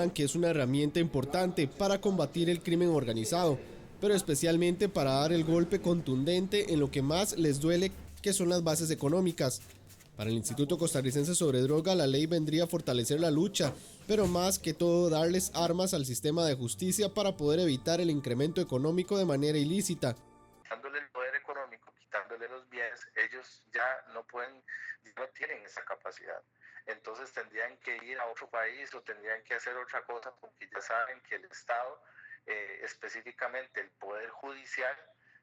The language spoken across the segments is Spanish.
que es una herramienta importante para combatir el crimen organizado, pero especialmente para dar el golpe contundente en lo que más les duele, que son las bases económicas. Para el Instituto Costarricense sobre Droga, la ley vendría a fortalecer la lucha, pero más que todo darles armas al sistema de justicia para poder evitar el incremento económico de manera ilícita. Quitándole el poder económico, quitándole los bienes, ellos ya no pueden, no tienen esa capacidad. Entonces tendrían que ir a otro país o tendrían que hacer otra cosa porque ya saben que el Estado, específicamente el Poder Judicial,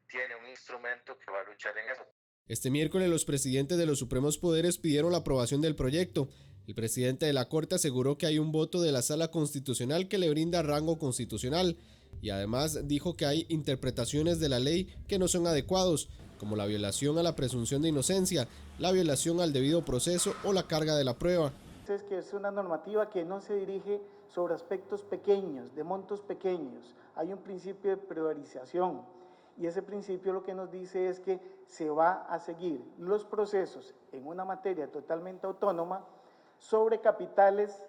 tiene un instrumento que va a luchar en eso. Este miércoles los presidentes de los supremos poderes pidieron la aprobación del proyecto. El presidente de la Corte aseguró que hay un voto de la Sala Constitucional que le brinda rango constitucional y además dijo que hay interpretaciones de la ley que no son adecuados, como la violación a la presunción de inocencia, la violación al debido proceso o la carga de la prueba. Es que es una normativa que no se dirige sobre aspectos pequeños, de montos pequeños. Hay un principio de priorización y ese principio lo que nos dice es que se va a seguir los procesos en una materia totalmente autónoma sobre capitales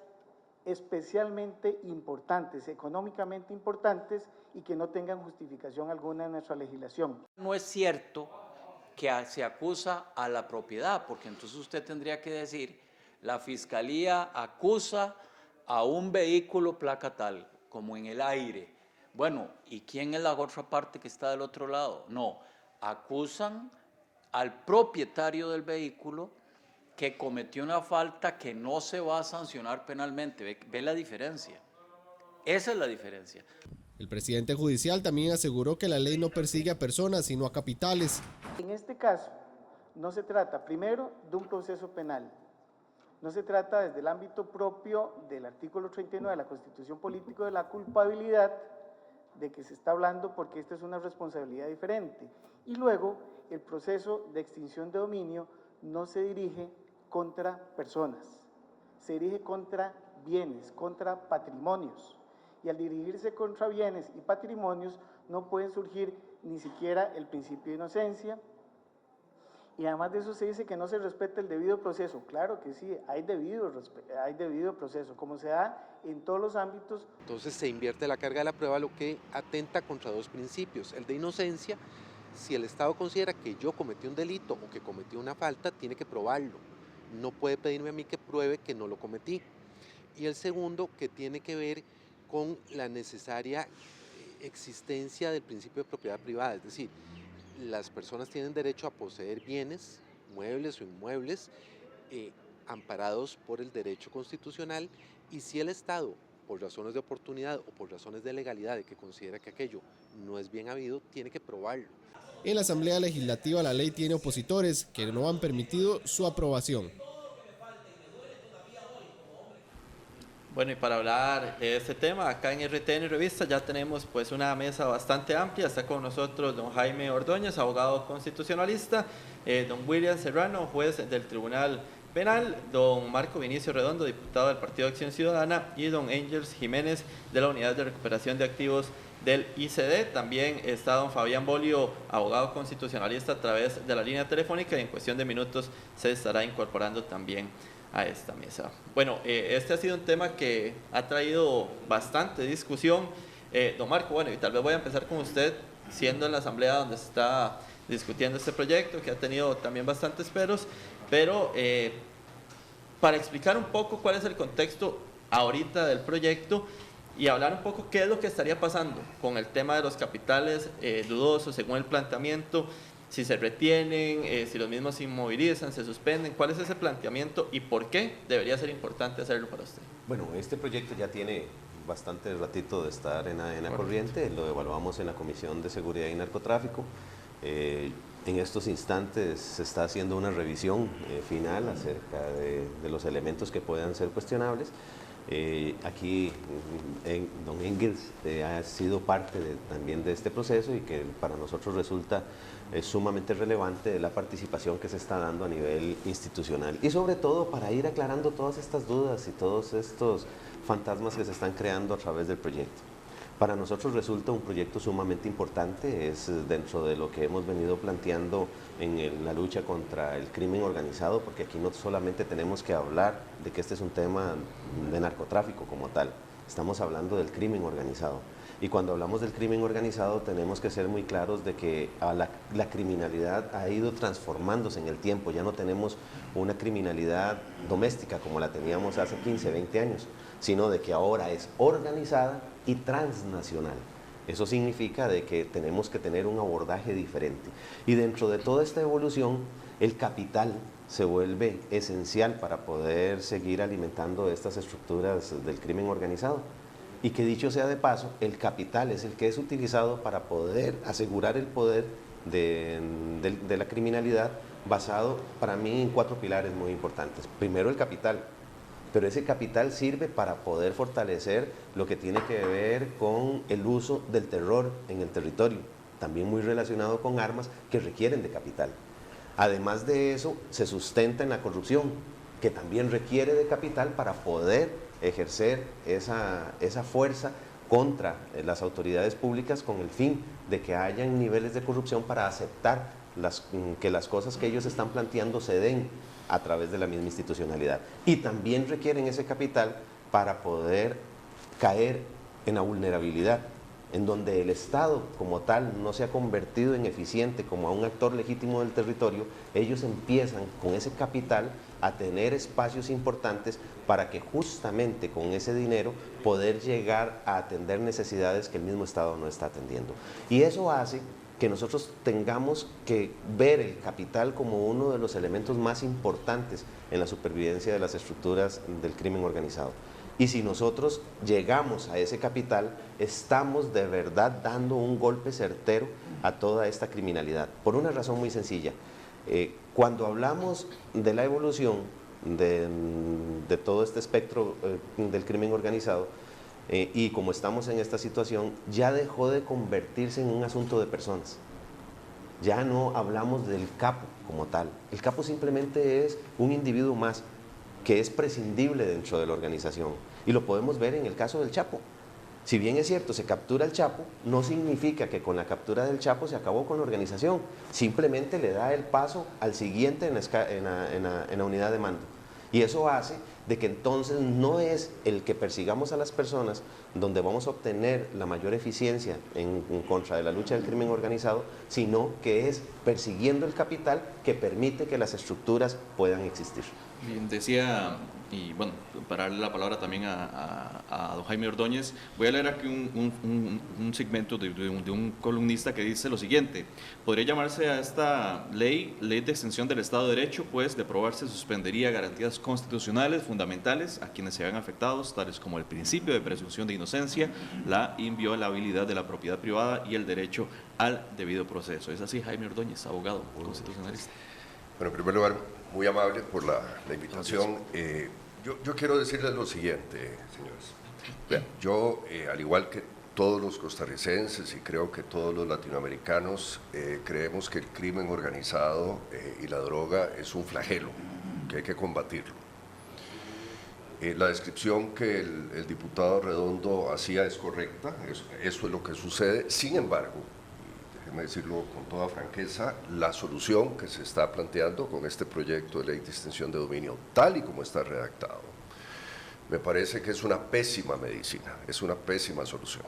especialmente importantes, económicamente importantes y que no tengan justificación alguna en nuestra legislación. No es cierto que se acusa a la propiedad, porque entonces usted tendría que decir, la Fiscalía acusa a un vehículo placa tal, como en el aire. Bueno, ¿y quién es la otra parte que está del otro lado? No, acusan al propietario del vehículo que cometió una falta que no se va a sancionar penalmente. ¿Ve la diferencia? Esa es la diferencia. El presidente judicial también aseguró que la ley no persigue a personas, sino a capitales. En este caso, no se trata, primero, de un proceso penal. No se trata desde el ámbito propio del artículo 39 de la Constitución Política de la culpabilidad, de que se está hablando porque esta es una responsabilidad diferente. Y luego, el proceso de extinción de dominio no se dirige contra personas, se dirige contra bienes, contra patrimonios. Y al dirigirse contra bienes y patrimonios no pueden surgir ni siquiera el principio de inocencia. Y además de eso se dice que no se respeta el debido proceso. Claro que sí, hay debido proceso, como se da en todos los ámbitos. Entonces se invierte la carga de la prueba, lo que atenta contra dos principios. El de inocencia, si el Estado considera que yo cometí un delito o que cometí una falta, tiene que probarlo. No puede pedirme a mí que pruebe que no lo cometí. Y el segundo, que tiene que ver con la necesaria existencia del principio de propiedad privada, es decir, las personas tienen derecho a poseer bienes, muebles o inmuebles, amparados por el derecho constitucional, y si el Estado, por razones de oportunidad o por razones de legalidad, de que considera que aquello no es bien habido, tiene que probarlo. En la Asamblea Legislativa la ley tiene opositores que no han permitido su aprobación. Bueno, y para hablar de este tema, acá en RTN Revista ya tenemos pues una mesa bastante amplia. Está con nosotros don Jaime Ordóñez, abogado constitucionalista, don William Serrano, juez del Tribunal Penal, don Marco Vinicio Redondo, diputado del Partido de Acción Ciudadana, y don Angels Jiménez, de la Unidad de Recuperación de Activos del ICD. También está don Fabián Bolio, abogado constitucionalista, a través de la línea telefónica, y en cuestión de minutos se estará incorporando también a esta mesa. Bueno, este ha sido un tema que ha traído bastante discusión. Don Marco, bueno, y tal vez voy a empezar con usted, siendo en la asamblea donde se está discutiendo este proyecto, que ha tenido también bastantes peros, pero para explicar un poco cuál es el contexto ahorita del proyecto y hablar un poco qué es lo que estaría pasando con el tema de los capitales dudosos según el planteamiento, si se retienen, si los mismos se inmovilizan, se suspenden, cuál es ese planteamiento y por qué debería ser importante hacerlo para usted. Bueno, este proyecto ya tiene bastante ratito de estar en la corriente, lo evaluamos en la Comisión de Seguridad y Narcotráfico. En estos instantes se está haciendo una revisión final acerca de los elementos que puedan ser cuestionables. Aquí don Engels ha sido parte también de este proceso y que para nosotros resulta sumamente relevante la participación que se está dando a nivel institucional y sobre todo para ir aclarando todas estas dudas y todos estos fantasmas que se están creando a través del proyecto. Para nosotros resulta un proyecto sumamente importante, es dentro de lo que hemos venido planteando en la lucha contra el crimen organizado, porque aquí no solamente tenemos que hablar de que este es un tema de narcotráfico como tal, estamos hablando del crimen organizado. Y cuando hablamos del crimen organizado tenemos que ser muy claros de que la criminalidad ha ido transformándose en el tiempo. Ya no tenemos una criminalidad doméstica como la teníamos hace 15, 20 años, sino de que ahora es organizada y transnacional. Eso significa de que tenemos que tener un abordaje diferente. Y dentro de toda esta evolución, el capital se vuelve esencial para poder seguir alimentando estas estructuras del crimen organizado. Y que dicho sea de paso, el capital es el que es utilizado para poder asegurar el poder de la criminalidad, basado para mí en 4 pilares muy importantes. Primero, el capital, pero ese capital sirve para poder fortalecer lo que tiene que ver con el uso del terror en el territorio, también muy relacionado con armas que requieren de capital. Además de eso, se sustenta en la corrupción, que también requiere de capital para poder ejercer esa fuerza contra las autoridades públicas, con el fin de que hayan niveles de corrupción para aceptar que las cosas que ellos están planteando se den a través de la misma institucionalidad. Y también requieren ese capital para poder caer en la vulnerabilidad, en donde el Estado como tal no se ha convertido en eficiente como a un actor legítimo del territorio. Ellos empiezan con ese capital a tener espacios importantes para que justamente con ese dinero poder llegar a atender necesidades que el mismo Estado no está atendiendo. Y eso hace que nosotros tengamos que ver el capital como uno de los elementos más importantes en la supervivencia de las estructuras del crimen organizado. Y si nosotros llegamos a ese capital, estamos de verdad dando un golpe certero a toda esta criminalidad, por una razón muy sencilla. Cuando hablamos de la evolución de todo este espectro del crimen organizado, y como estamos en esta situación, ya dejó de convertirse en un asunto de personas. Ya no hablamos del capo como tal. El capo simplemente es un individuo más que es prescindible dentro de la organización. Y lo podemos ver en el caso del Chapo. Si bien es cierto, se captura el Chapo, no significa que con la captura del Chapo se acabó con la organización. Simplemente le da el paso al siguiente en la unidad de mando. Y eso hace de que entonces no es el que persigamos a las personas donde vamos a obtener la mayor eficiencia en contra de la lucha del crimen organizado, sino que es persiguiendo el capital que permite que las estructuras puedan existir. Bien, decía, y bueno, para darle la palabra también a don Jaime Ordóñez, voy a leer aquí un segmento de un columnista que dice lo siguiente: podría llamarse a esta ley de extensión del Estado de Derecho, pues de aprobarse suspendería garantías constitucionales fundamentales a quienes se vean afectados, tales como el principio de presunción de inocencia, la inviolabilidad de la propiedad privada y el derecho al debido proceso. ¿Es así, Jaime Ordóñez, abogado constitucionalista? Bueno, en primer lugar, muy amable por la invitación. Yo quiero decirles lo siguiente, señores. Vean, yo, al igual que todos los costarricenses y creo que todos los latinoamericanos, creemos que el crimen organizado y la droga es un flagelo, que hay que combatirlo. La descripción que el diputado Redondo hacía es correcta, eso es lo que sucede. Sin embargo, déjeme decirlo con toda franqueza, la solución que se está planteando con este proyecto de ley de extinción de dominio, tal y como está redactado, me parece que es una pésima medicina, es una pésima solución.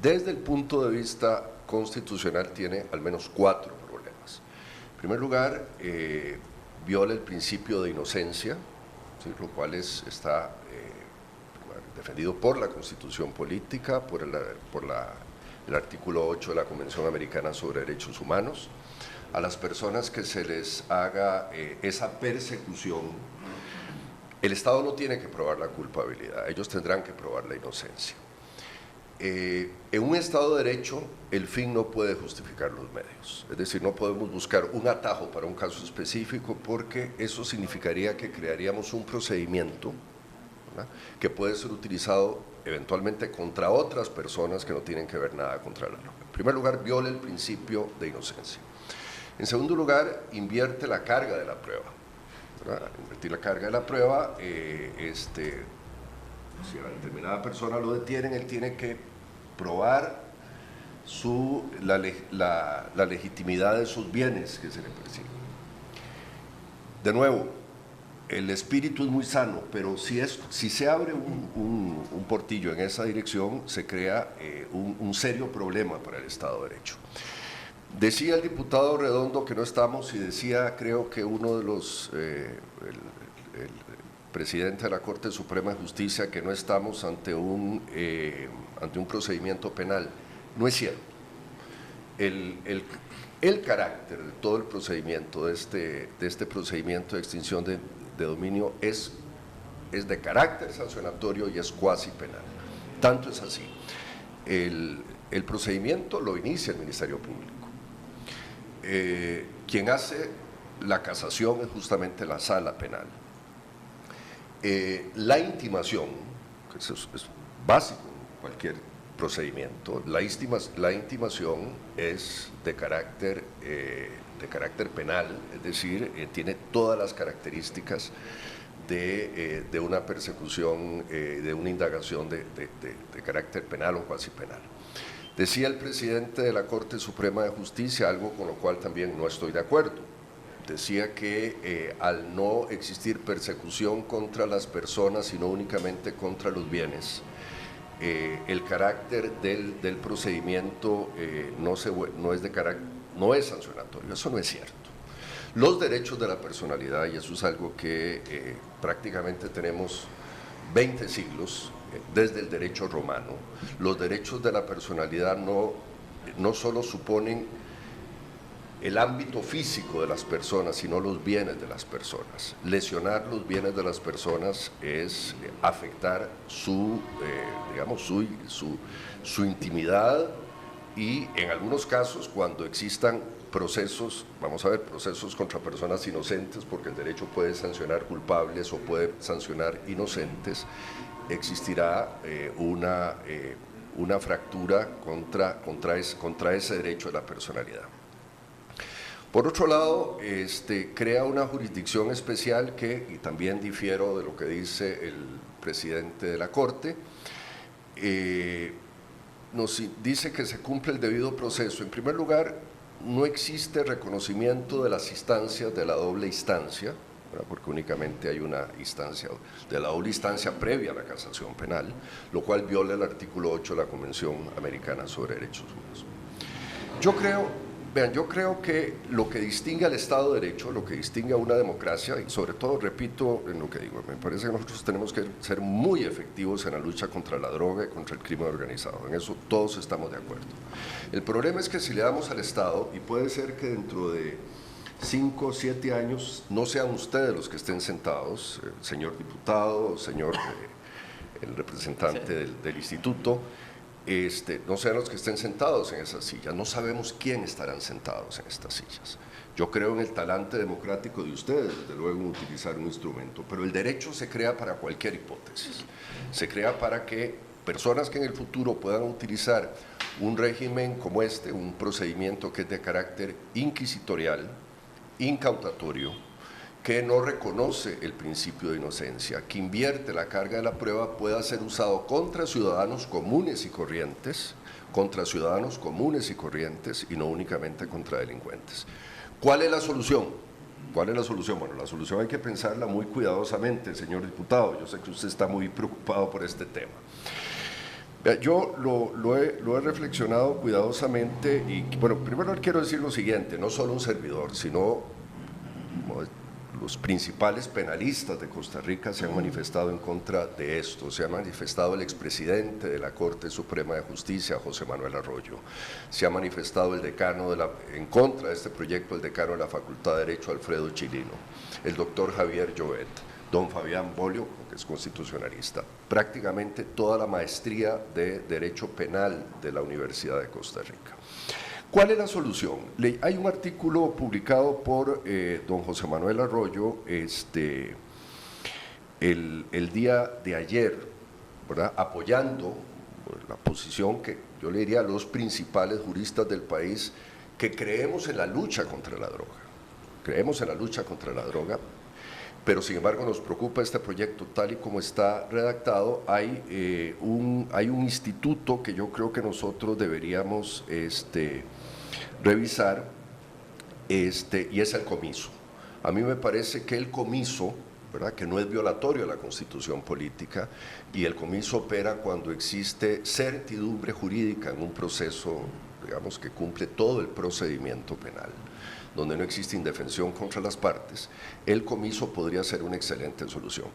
Desde el punto de vista constitucional tiene al menos 4 problemas. En primer lugar, viola el principio de inocencia, ¿sí?, lo cual está defendido por la Constitución Política, por el artículo 8 de la Convención Americana sobre Derechos Humanos. A las personas que se les haga esa persecución, el Estado no tiene que probar la culpabilidad, ellos tendrán que probar la inocencia. En un Estado de Derecho, el fin no puede justificar los medios, es decir, no podemos buscar un atajo para un caso específico, porque eso significaría que crearíamos un procedimiento, ¿verdad?, que puede ser utilizado eventualmente contra otras personas que no tienen que ver nada contra la norma. En primer lugar, viola el principio de inocencia. En segundo lugar, invierte la carga de la prueba, ¿verdad? Invertir la carga de la prueba, si a determinada persona lo detienen, él tiene que probar la legitimidad de sus bienes que se le persiguen. De nuevo, el espíritu es muy sano, pero si se abre un portillo en esa dirección, se crea un serio problema para el Estado de Derecho. Decía el diputado Redondo que no estamos, y decía, creo que uno de los, el presidente de la Corte Suprema de Justicia, que no estamos ante un procedimiento penal. No es cierto. El carácter de todo el procedimiento, de este procedimiento de extinción de dominio es de carácter sancionatorio y es cuasi penal. Tanto es así. El procedimiento lo inicia el Ministerio Público. Quien hace la casación es justamente la sala penal. La intimación, que es básico en cualquier procedimiento, la intimación es de carácter penal, es decir, tiene todas las características de una persecución, de una indagación de carácter penal o cuasi penal. Decía el presidente de la Corte Suprema de Justicia algo con lo cual también no estoy de acuerdo. Decía que al no existir persecución contra las personas, sino únicamente contra los bienes, el carácter del procedimiento no es sancionatorio. Eso no es cierto. Los derechos de la personalidad, y eso es algo que prácticamente tenemos 20 siglos, desde el derecho romano, los derechos de la personalidad no solo suponen el ámbito físico de las personas, sino los bienes de las personas. Lesionar los bienes de las personas es afectar su intimidad, y en algunos casos, cuando existan procesos, procesos contra personas inocentes, porque el derecho puede sancionar culpables o puede sancionar inocentes, existirá una fractura contra ese derecho de la personalidad. Por otro lado, crea una jurisdicción especial y también difiero de lo que dice el presidente de la Corte, nos dice que se cumple el debido proceso. En primer lugar, no existe reconocimiento de las instancias de la doble instancia, porque únicamente hay una instancia de la doble instancia previa a la casación penal, lo cual viola el artículo 8 de la Convención Americana sobre Derechos Humanos. Yo creo que lo que distingue al Estado de Derecho, lo que distingue a una democracia, y sobre todo, repito en lo que digo, me parece que nosotros tenemos que ser muy efectivos en la lucha contra la droga y contra el crimen organizado. En eso todos estamos de acuerdo. El problema es que si le damos al Estado, y puede ser que dentro de 5 o 7 años no sean ustedes los que estén sentados, señor diputado, señor el representante del instituto, no sean los que estén sentados en esas sillas. No sabemos quién estarán sentados en estas sillas. Yo creo en el talante democrático de ustedes, desde luego, en utilizar un instrumento, pero el derecho se crea para cualquier hipótesis. Se crea para que personas que en el futuro puedan utilizar un régimen como un procedimiento que es de carácter inquisitorial, incautatorio, que no reconoce el principio de inocencia, que invierte la carga de la prueba, pueda ser usado contra ciudadanos comunes y corrientes, y no únicamente contra delincuentes. ¿Cuál es la solución? Bueno, la solución hay que pensarla muy cuidadosamente, señor diputado. Yo sé que usted está muy preocupado por este tema. Yo lo he reflexionado cuidadosamente y, bueno, primero quiero decir lo siguiente: no solo un servidor, sino los principales penalistas de Costa Rica se han manifestado en contra de esto. Se ha manifestado el expresidente de la Corte Suprema de Justicia, José Manuel Arroyo. Se ha manifestado el decano en contra de este proyecto, el decano de la Facultad de Derecho, Alfredo Chilino, el doctor Javier Llobet, don Fabián Bolio, que es constitucionalista, prácticamente toda la maestría de Derecho Penal de la Universidad de Costa Rica. ¿Cuál es la solución? Hay un artículo publicado por don José Manuel Arroyo el día de ayer, ¿verdad?, apoyando la posición que yo le diría a los principales juristas del país, que creemos en la lucha contra la droga. Creemos en la lucha contra la droga, pero sin embargo nos preocupa este proyecto tal y como está redactado. Hay un instituto que yo creo que nosotros deberíamos revisar, y es el comiso. A mí me parece que el comiso ¿verdad? Que no es violatorio a la Constitución política, y el comiso opera cuando existe certidumbre jurídica en un proceso, digamos, que cumple todo el procedimiento penal, donde no existe indefensión contra las partes. El comiso podría ser una excelente solución.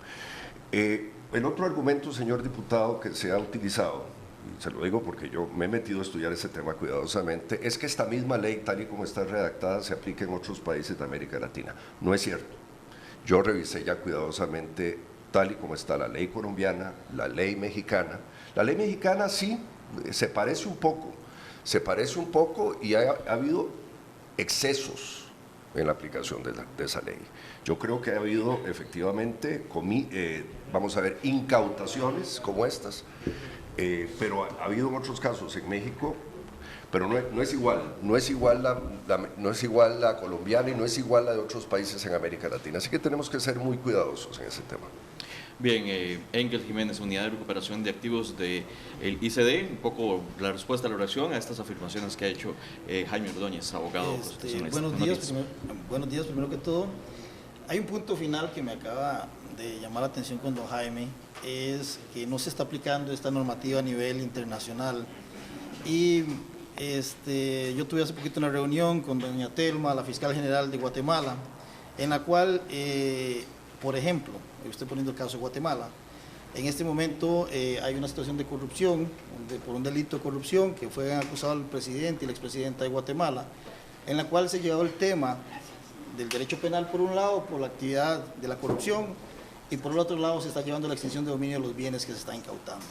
El otro argumento, señor diputado, que se ha utilizado, y se lo digo porque yo me he metido a estudiar ese tema cuidadosamente, es que esta misma ley, tal y como está redactada, se aplica en otros países de América Latina. No es cierto. Yo revisé ya cuidadosamente tal y como está la ley colombiana, la ley mexicana. La ley mexicana sí se parece un poco y ha habido excesos en la aplicación de esa ley. Yo creo que ha habido efectivamente, vamos a ver, incautaciones como estas, pero ha habido en otros casos en México, pero no es igual la colombiana y no es igual la de otros países en América Latina. Así que tenemos que ser muy cuidadosos en ese tema. Bien, Engel Jiménez, Unidad de Recuperación de Activos del ICD, un poco la respuesta a la oración a estas afirmaciones que ha hecho Jaime Ordóñez, abogado constitucionalista. Buenos días, primero que todo. Hay un punto final que me acaba de llamar la atención con don Jaime, es que no se está aplicando esta normativa a nivel internacional. Y yo tuve hace poquito una reunión con doña Telma, la fiscal general de Guatemala, en la cual, por ejemplo, estoy poniendo el caso de Guatemala, en este momento hay una situación de corrupción, por un delito de corrupción que fue acusado el presidente y la expresidenta de Guatemala, en la cual se llevó el tema del derecho penal por un lado, por la actividad de la corrupción, y por el otro lado se está llevando la extinción de dominio de los bienes que se está incautando.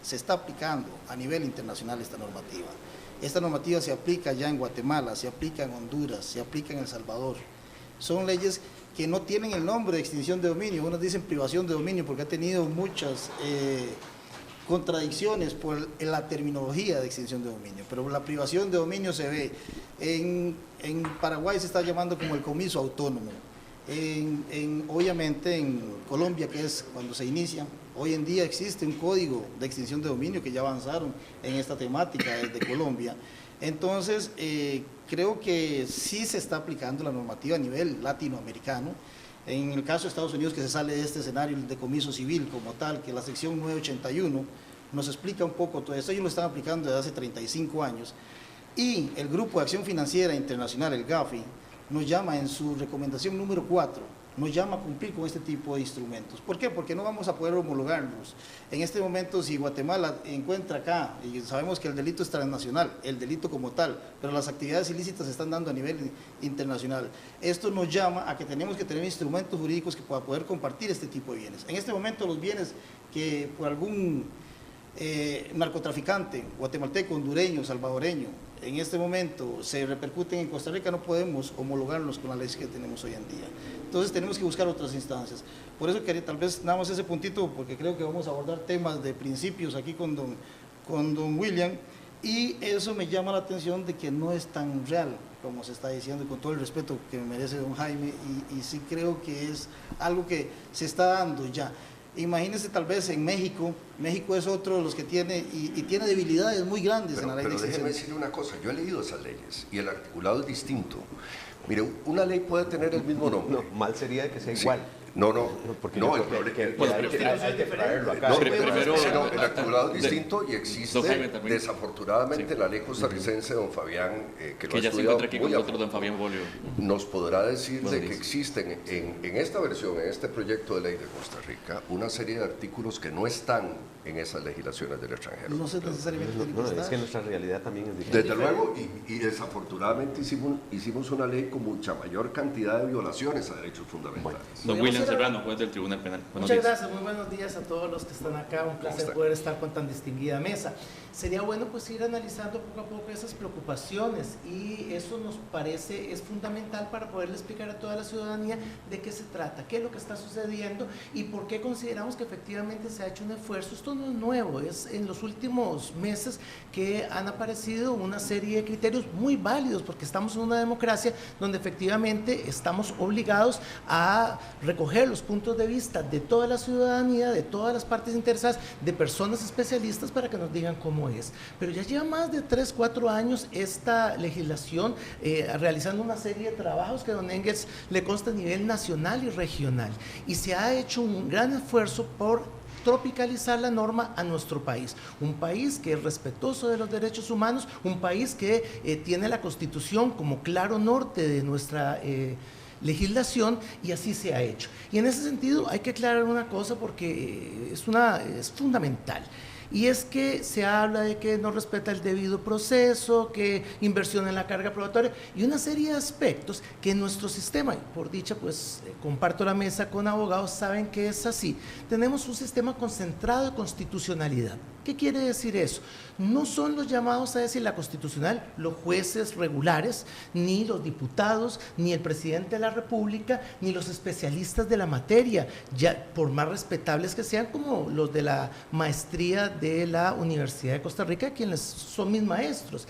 Se está aplicando a nivel internacional esta normativa. Esta normativa se aplica ya en Guatemala, se aplica en Honduras, se aplica en El Salvador. Son leyes que no tienen el nombre de extinción de dominio, unos dicen privación de dominio porque ha tenido muchas contradicciones por la terminología de extinción de dominio, pero la privación de dominio se ve. En Paraguay se está llamando como el comiso autónomo. Obviamente en Colombia, que es cuando se inicia, hoy en día existe un código de extinción de dominio que ya avanzaron en esta temática desde Colombia. Entonces, creo que sí se está aplicando la normativa a nivel latinoamericano. En el caso de Estados Unidos, que se sale de este escenario de comiso civil como tal, que la sección 981 nos explica un poco todo esto. Ellos lo están aplicando desde hace 35 años. Y el Grupo de Acción Financiera Internacional, el GAFI, nos llama en su recomendación número 4, nos llama a cumplir con este tipo de instrumentos. ¿Por qué? Porque no vamos a poder homologarlos. En este momento, si Guatemala encuentra acá, y sabemos que el delito es transnacional, el delito como tal, pero las actividades ilícitas se están dando a nivel internacional, esto nos llama a que tenemos que tener instrumentos jurídicos que para poder compartir este tipo de bienes. En este momento, los bienes que por algún narcotraficante guatemalteco, hondureño, salvadoreño, en este momento se repercuten en Costa Rica, no podemos homologarlos con la ley que tenemos hoy en día. Entonces tenemos que buscar otras instancias. Por eso quería tal vez nada más ese puntito, porque creo que vamos a abordar temas de principios aquí con don William, y eso me llama la atención de que no es tan real como se está diciendo, y con todo el respeto que me merece don Jaime, y sí creo que es algo que se está dando ya. Imagínense tal vez en México es otro de los que tiene, y tiene debilidades muy grandes en la ley de extinción. Déjeme decirle una cosa, yo he leído esas leyes y el articulado es distinto. Mire, una ley puede tener el mismo nombre. No, mal sería que sea igual. No, porque no, el problema hay que traerlo acá. El articulado es distinto y existe, desafortunadamente, la ley costarricense, don Fabián, que lo ha estudiado muy a fondo, nos podrá decir de que existen en esta versión, en este proyecto de ley de Costa Rica, una serie de artículos que no están en esas legislaciones del extranjero. No sé necesariamente es que nuestra realidad también es diferente. Desde luego, y desafortunadamente hicimos una ley con mucha mayor cantidad de violaciones a derechos fundamentales. Don William Serrano, juez del Tribunal Penal. Muchas gracias, muy buenos días a todos los que están acá, un placer poder estar con tan distinguida mesa. Sería bueno pues ir analizando poco a poco esas preocupaciones, y eso nos parece es fundamental para poderle explicar a toda la ciudadanía de qué se trata, qué es lo que está sucediendo y por qué consideramos que efectivamente se ha hecho un esfuerzo. Esto esto no es nuevo, es en los últimos meses que han aparecido una serie de criterios muy válidos, porque estamos en una democracia donde efectivamente estamos obligados a recoger los puntos de vista de toda la ciudadanía, de todas las partes interesadas, de personas especialistas para que nos digan cómo es. Pero ya lleva más de 3, 4 años esta legislación realizando una serie de trabajos que don Engels le consta a nivel nacional y regional, y se ha hecho un gran esfuerzo por tropicalizar la norma a nuestro país, un país que es respetuoso de los derechos humanos, un país que tiene la Constitución como claro norte de nuestra legislación, y así se ha hecho. Y en ese sentido hay que aclarar una cosa porque es fundamental. Y es que se habla de que no respeta el debido proceso, que inversión en la carga probatoria y una serie de aspectos que en nuestro sistema, y por dicha pues comparto la mesa con abogados, saben que es así. Tenemos un sistema concentrado de constitucionalidad. ¿Qué quiere decir eso? No son los llamados a decir la constitucional los jueces regulares, ni los diputados, ni el presidente de la República, ni los especialistas de la materia, ya por más respetables que sean, como los de la maestría de la Universidad de Costa Rica, quienes son mis maestros.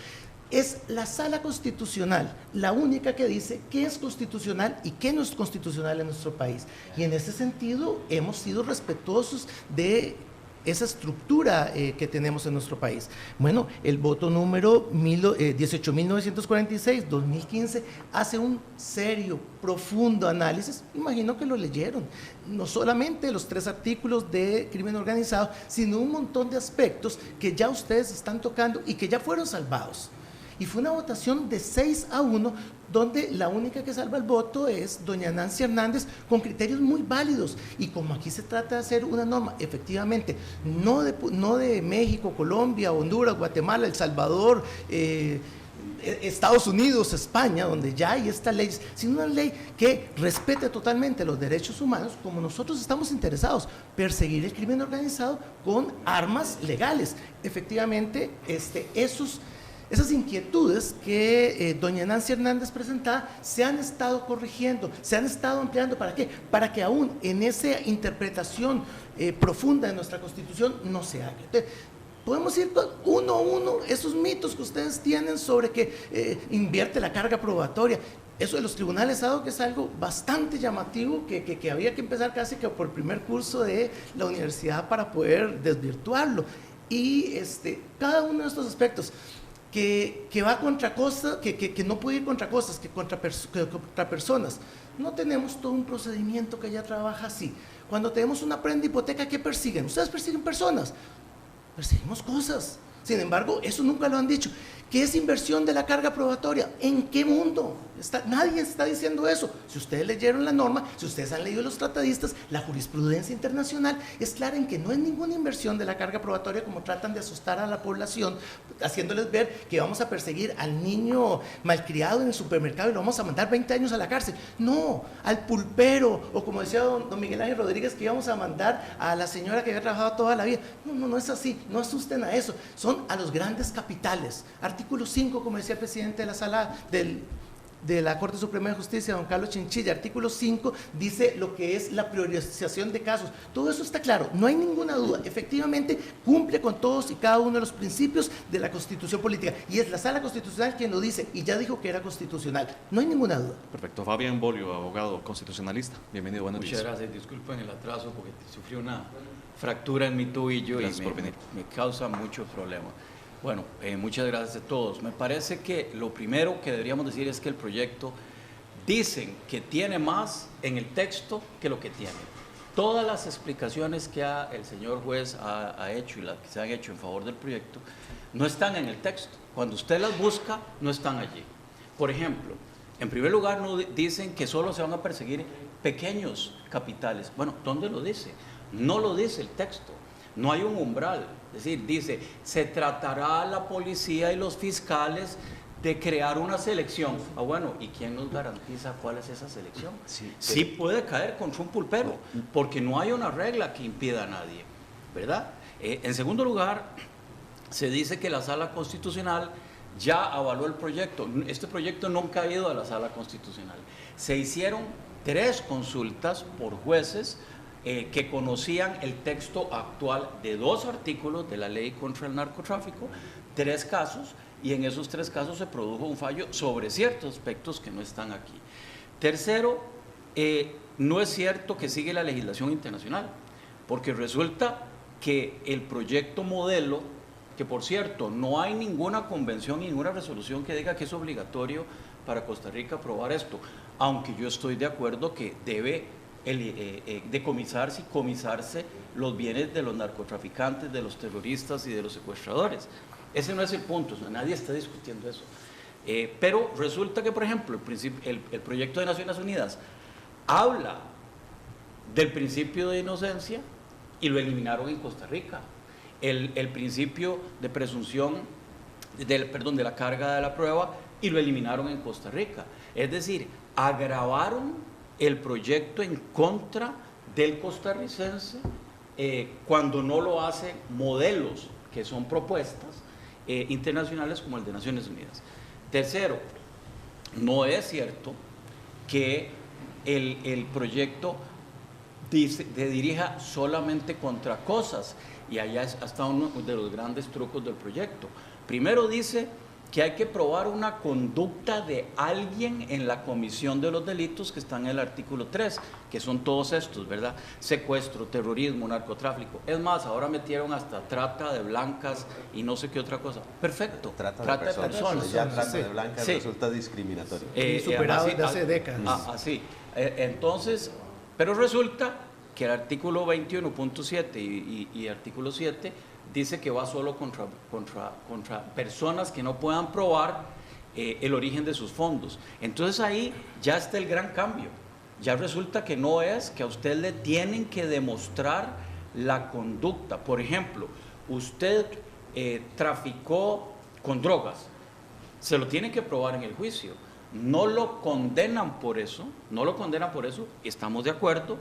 Es la Sala Constitucional la única que dice qué es constitucional y qué no es constitucional en nuestro país. Y en ese sentido hemos sido respetuosos de esa estructura que tenemos en nuestro país. Bueno, el voto número 18.946-2015 hace un serio, profundo análisis, imagino que lo leyeron, no solamente los 3 artículos de crimen organizado, sino un montón de aspectos que ya ustedes están tocando y que ya fueron salvados. Y fue una votación de 6-1, donde la única que salva el voto es doña Nancy Hernández, con criterios muy válidos. Y como aquí se trata de hacer una norma, efectivamente, no de México, Colombia, Honduras, Guatemala, El Salvador, Estados Unidos, España, donde ya hay esta ley, sino una ley que respete totalmente los derechos humanos, como nosotros estamos interesados, perseguir el crimen organizado con armas legales. Efectivamente, esas inquietudes que doña Nancy Hernández presentaba se han estado corrigiendo, se han estado ampliando. ¿Para qué? Para que aún en esa interpretación profunda de nuestra Constitución no se haga. Entonces, podemos ir uno a uno esos mitos que ustedes tienen sobre que invierte la carga probatoria. Eso de los tribunales ad hoc es algo bastante llamativo que había que empezar casi que por el primer curso de la universidad para poder desvirtuarlo. Y cada uno de estos aspectos que va contra cosas, que no puede ir contra cosas, que contra personas. No tenemos todo un procedimiento que ya trabaja así. Cuando tenemos una prenda de hipoteca, ¿qué persiguen? Ustedes persiguen personas, perseguimos cosas. Sin embargo, eso nunca lo han dicho. ¿Qué es inversión de la carga probatoria? ¿En qué mundo? Nadie está diciendo eso. Si ustedes leyeron la norma, si ustedes han leído los tratadistas, la jurisprudencia internacional es clara en que no es ninguna inversión de la carga probatoria, como tratan de asustar a la población, haciéndoles ver que vamos a perseguir al niño malcriado en el supermercado y lo vamos a mandar 20 años a la cárcel. No, al pulpero, o como decía don Miguel Ángel Rodríguez, que íbamos a mandar a la señora que había trabajado toda la vida. No es así, no asusten a eso. Son a los grandes capitales. Artículo 5, como decía el presidente de la Sala de la Corte Suprema de Justicia, don Carlos Chinchilla, artículo 5 dice lo que es la priorización de casos. Todo eso está claro, no hay ninguna duda. Efectivamente cumple con todos y cada uno de los principios de la Constitución política, y es la Sala Constitucional quien lo dice, y ya dijo que era constitucional, no hay ninguna duda. Perfecto. Fabián Bolio, abogado constitucionalista, bienvenido, buenos días. Muchas gracias, disculpen el atraso porque sufrí una fractura en mi tobillo. Gracias por venir. Me causa muchos problemas. Bueno, muchas gracias a todos. Me parece que lo primero que deberíamos decir es que el proyecto dicen que tiene más en el texto que lo que tiene. Todas las explicaciones que el señor juez ha hecho y las que se han hecho en favor del proyecto no están en el texto. Cuando usted las busca, no están allí. Por ejemplo, en primer lugar, no dicen que solo se van a perseguir pequeños capitales. Bueno, ¿dónde lo dice? No lo dice el texto. No hay un umbral, es decir, dice, se tratará a la policía y los fiscales de crear una selección. Ah, bueno, ¿y quién nos garantiza cuál es esa selección? Sí puede caer contra un pulpero, porque no hay una regla que impida a nadie, ¿verdad? En segundo lugar, se dice que la Sala Constitucional ya avaló el proyecto. Este proyecto nunca ha ido a la Sala Constitucional. Se hicieron 3 consultas por jueces que conocían el texto actual de 2 artículos de la ley contra el narcotráfico, 3 casos, y en esos 3 casos se produjo un fallo sobre ciertos aspectos que no están aquí. Tercero, no es cierto que sigue la legislación internacional, porque resulta que el proyecto modelo, que por cierto, no hay ninguna convención, ninguna resolución que diga que es obligatorio para Costa Rica aprobar esto, aunque yo estoy de acuerdo que debe decomisarse y comisarse los bienes de los narcotraficantes, de los terroristas y de los secuestradores. Ese no es el punto, o sea, nadie está discutiendo eso. Pero resulta que, por ejemplo, el proyecto de Naciones Unidas habla del principio de inocencia y lo eliminaron en Costa Rica. El principio de presunción, de la carga de la prueba, y lo eliminaron en Costa Rica. Es decir, agravaron el proyecto en contra del costarricense cuando no lo hacen modelos que son propuestas internacionales como el de Naciones Unidas. Tercero, no es cierto que el proyecto se dirija solamente contra cosas, y allá está uno de los grandes trucos del proyecto. Primero dice que hay que probar una conducta de alguien en la comisión de los delitos que están en el artículo 3, que son todos estos, ¿verdad? Secuestro, terrorismo, narcotráfico. Es más, ahora metieron hasta trata de blancas y no sé qué otra cosa. Perfecto. Trata de personas. Ya trata de blancas resulta discriminatorio. Superado desde hace décadas. Así. Entonces, pero resulta que el artículo 21.7 y artículo 7 dice que va solo contra personas que no puedan probar el origen de sus fondos. Entonces ahí ya está el gran cambio. Ya resulta que no es que a usted le tienen que demostrar la conducta. Por ejemplo, usted traficó con drogas, se lo tienen que probar en el juicio. No lo condenan por eso, estamos de acuerdo,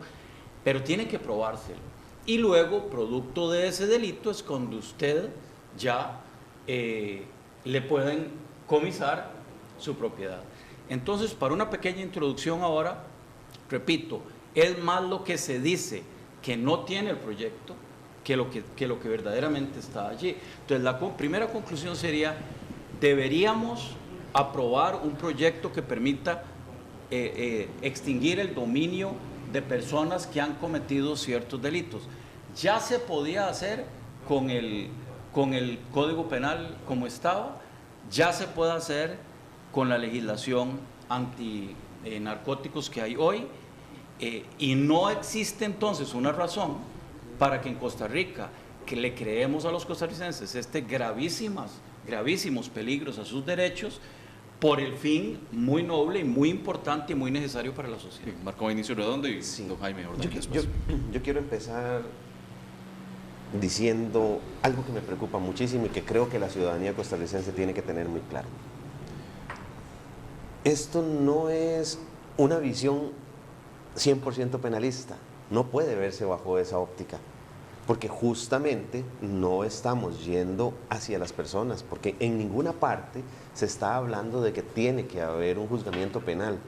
pero tiene que probárselo. Y luego, producto de ese delito, es cuando usted ya le pueden comisar su propiedad. Entonces, para una pequeña introducción ahora, repito, es más lo que se dice que no tiene el proyecto que lo que verdaderamente está allí. Entonces, la primera conclusión sería, deberíamos aprobar un proyecto que permita extinguir el dominio de personas que han cometido ciertos delitos. Ya se podía hacer con el Código Penal como estaba, ya se puede hacer con la legislación anti-narcóticos que hay hoy, y no existe entonces una razón para que en Costa Rica, que le creemos a los costarricenses gravísimos peligros a sus derechos, por el fin muy noble y muy importante y muy necesario para la sociedad. Marco Vinicio Redondo y don Jaime Ordóñez. Yo quiero empezar diciendo algo que me preocupa muchísimo y que creo que la ciudadanía costarricense tiene que tener muy claro. Esto no es una visión 100% penalista, no puede verse bajo esa óptica, porque justamente no estamos yendo hacia las personas, porque en ninguna parte se está hablando de que tiene que haber un juzgamiento penal,